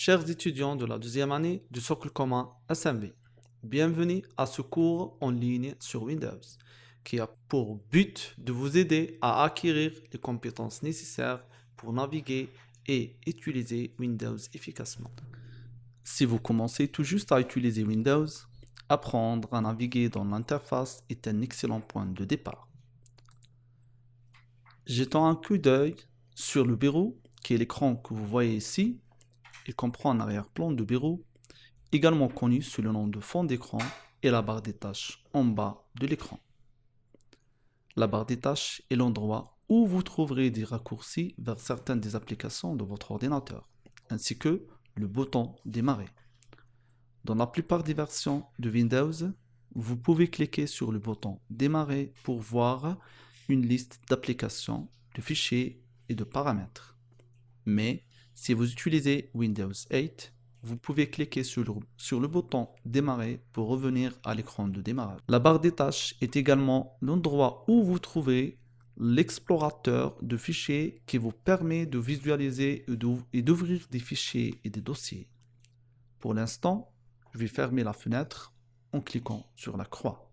chers étudiants de la deuxième année du socle commun SMV. Bienvenue à ce cours en ligne sur Windows, qui a pour but de vous aider à acquérir les compétences nécessaires pour naviguer et utiliser Windows efficacement. Si vous commencez tout juste à utiliser Windows, apprendre à naviguer dans l'interface est un excellent point de départ. Jetant un coup d'œil sur le bureau, qui est l'écran que vous voyez ici. Il comprend un arrière-plan de bureau, également connu sous le nom de fond d'écran, et la barre des tâches en bas de l'écran. La barre des tâches est l'endroit où vous trouverez des raccourcis vers certaines des applications de votre ordinateur, ainsi que le bouton Démarrer. Dans la plupart des versions de Windows, vous pouvez cliquer sur le bouton Démarrer pour voir une liste d'applications, de fichiers et de paramètres. Mais si vous utilisez Windows 8, vous pouvez cliquer sur le bouton Démarrer pour revenir à l'écran de démarrage. La barre des tâches est également l'endroit où vous trouvez l'explorateur de fichiers qui vous permet de visualiser et d'ouvrir des fichiers et des dossiers. Pour l'instant, je vais fermer la fenêtre en cliquant sur la croix.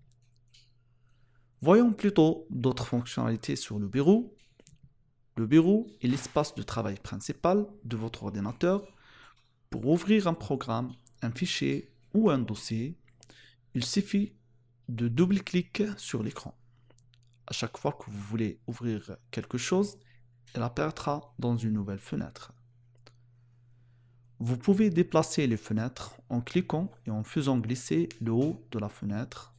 Voyons plutôt d'autres fonctionnalités sur le bureau. Le bureau est l'espace de travail principal de votre ordinateur. Pour ouvrir un programme, un fichier ou un dossier, il suffit de double-cliquer sur l'écran. À chaque fois que vous voulez ouvrir quelque chose, elle apparaîtra dans une nouvelle fenêtre. Vous pouvez déplacer les fenêtres en cliquant et en faisant glisser le haut de la fenêtre.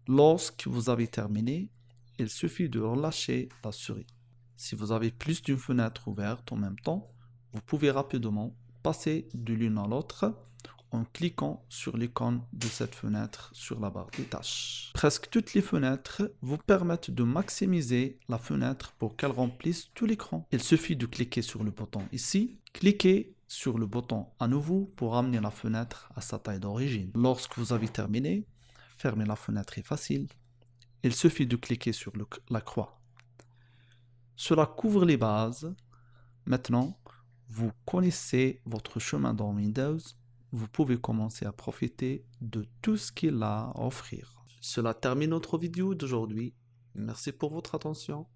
Lorsque vous avez terminé, il suffit de relâcher la souris. Si vous avez plus d'une fenêtre ouverte en même temps, vous pouvez rapidement passer de l'une à l'autre en cliquant sur l'icône de cette fenêtre sur la barre des tâches. Presque toutes les fenêtres vous permettent de maximiser la fenêtre pour qu'elle remplisse tout l'écran. Il suffit de cliquer sur le bouton ici, cliquez sur le bouton à nouveau pour ramener la fenêtre à sa taille d'origine. Lorsque vous avez terminé, fermer la fenêtre est facile. Il suffit de cliquer sur la croix. Cela couvre les bases. Maintenant, vous connaissez votre chemin dans Windows. Vous pouvez commencer à profiter de tout ce qu'il a à offrir. Cela termine notre vidéo d'aujourd'hui. Merci pour votre attention.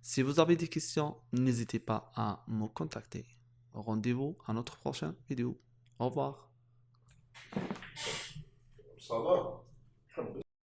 Si vous avez des questions, n'hésitez pas à me contacter. Rendez-vous à notre prochaine vidéo. Au revoir. Ça va.